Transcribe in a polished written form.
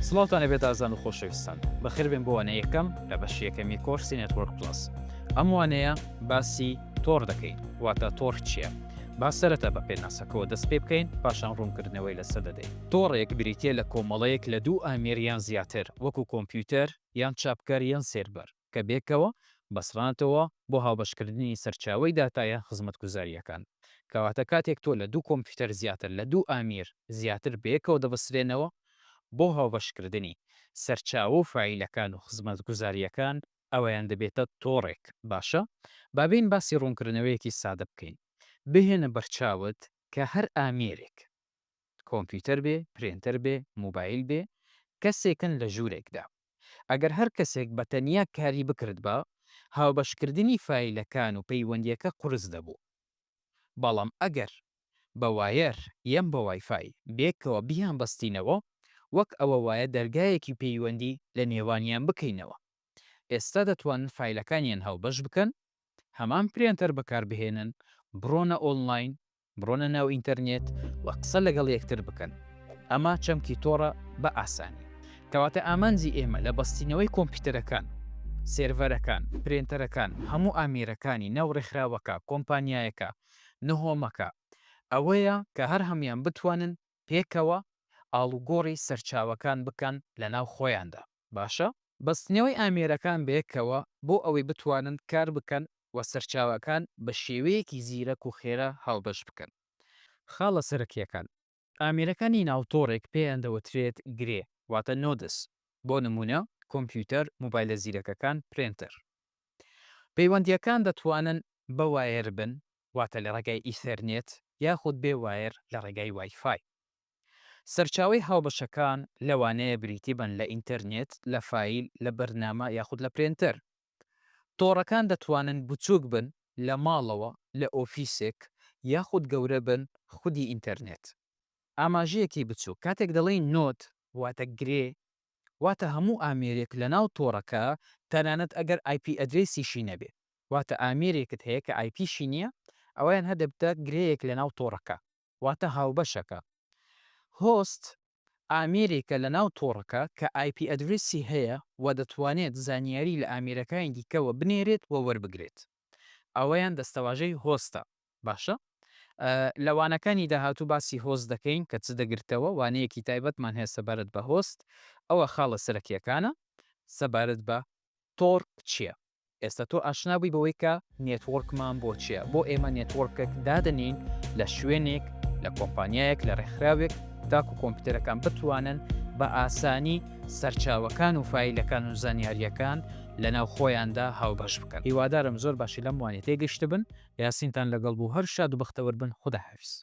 سڵاوتانە بێت ئازان و خۆشەویستان بەخێربێن بۆ وانە یەکەم لە بەش یەکەمی کۆرسی نێتوەرک پلس. ئەم وانەیە باسی تۆڕ دەکەین، واتە تۆڕ چییە؟ با سەرەتا بە پێناسەکەەوە دەست پێ بکەین پاشان ڕوونکردنەوەی لەسەر دەدەین. تۆڕێک بریتە لە کۆمەڵەیەک لە دوو ئامێریان زیاتر وەکو کۆمپیوتەر یان چاپکار یان سێربەر کە بێکەوە بەسڕانەتەوە بۆ هاوبەشکردنی سەرچاوی داتایە خزمەتگوزاریەکان. کەواتە کاتێک تۆ لە دوو کۆمپیوتەر زیاتر لە دوو ئامیر زیاتر بێکەوە دەبەسرێنەوە بۆ هاوبەشکردنی سەرچاوە و فایلەکان و خزمەتگوزاریەکان ئەوەیان دەبێتە تۆڕێک. باشە بابین باسی ڕوونکردنەوەیەکی سادە بکەین. بهێنە بەرچاوت کە هەر ئامێرێک کۆمپیوتەر بێ، پرینتەر بێ، موبایل بێ، کەسێکن لە ژوورێکدا. ئەگەر هەر کەسێک بە تەنیا کاری بکرد بە هاوبەشکردنی فایلەکان و پەیوەندیەکە قورس دەبوو. بەڵام ئەگەر بە وایر یەم بە وایفای بێکەوە بیان بەستینەوە وەک ئەوە وایە دەرگایەکی پەیوەندی لە نێوانیان بکەینەوە. ئێستا دەتوانن فایلەکانیان هەڵبەش بکەن، هەمان پرینتەر بەکاربهێنن، بڕۆنە ئۆنلاین، بڕۆنە ناو ئینتەرنێت و قسە لەگەڵ یەکتر بکەن. ئەمە چەمکی تۆڕە بە ئاسانی. کەواتە ئامانجی ئێمە لە بەستینەوەی کۆمپیوتەرەکان، سێرڤەرەکان، پرینتەرەکان، هەموو ئامێرەکانی ناوڕێکخراوەکە، کۆمپانیایەکە، نهۆمەکە ئەوەیە کە هەر هەمیان بتوانن پێکەوە ئاڵوگۆڕی سەرچاوەکان بکەن لە ناو خۆیاندا. باشە؟ بەستنەوەی ئامێرەکان بەیەکەوە بۆ ئەوەی بتوانن کار بکەن و سەرچاوەکان بە شێوەیەکی زیرەک و خێرا هەڵبەش بکەن. خاڵە سەرەکیەکان ئامێرەکانی ناوتۆڕێک پێیان دەوترێت گرێ، واتە نۆدس، بۆ نمونە کۆمپیوتەر، موبایلە زیرەکەکان، پرینتەر. پەیوەندیەکان دەتوانن بە وایر بن، واتە لە ڕێگای ئیثەرنێت یاخود بێ وایر لە ڕێگای وایفای. سەرچاوی هاوبەشەکان لەوانەیە بریتی بن لە ئینتەرنێت، لە فایل، لە بەرنامە یاخود لە پرینتەر. تۆڕەکان دەتوانن بچووک بن لە ماڵەوە لە ئۆفیسێک یاخود گەورە بن خودی ئینتەرنێت. ئاماژەیەکی بچوو کاتێک دەڵێن نۆت واتە گرێ، واتە هەموو ئامێرێک لە ناو تۆڕەکە تەنانەت ئەگەر آیپی ئەدرێسیشی نەبێ، واتە ئامێرێکت هەیە کە آیپیشی نییە، ئەویان هەدەبتە گرەیەک لە ناو تۆڕەکە، واتە هاوبەشەکە. هۆست ئامێرێکە لە ناو تۆڕەکە کە آیپی ئەدرێسی هەیە و دەتوانێت زانیاری لە ئامێرەکانی دیکەوە بنێرێت و وەربگرێت. ئەوەیان دەستەواژەی هۆستە. باشە؟ لەوانەکانی داهاتوو باسی هۆست دەکەین کە چ دەگرتەوە، وانەیەکی تایبەتمان هەیە سەبارەت بە هۆست. ئەوە خاڵە سەرەکیەکانە سەبارەت بە تۆڕ چییە. ئێستا تۆ ئاشنابووی بەوەی کە نێتوەرکمان بۆ چییە، بۆ ئێمە نێتوەرکێک دادنین لە شوێنێک، لە کۆمپانیایەک، لە ڕێکخراوێک تاکو کۆمپیوتەرەکان بتوانن بە ئاسانی سەرچاوەکان و فایلەکان و زانیاریەکان لە ناو خۆیاندا هاوبەش بکەن. هیوادارم زۆر باشی لەم وانێت تێگەیشت بن. یاسینتان لەگەڵ بوو، هەر شاد و بەختەوەر بن. خوداحافیز.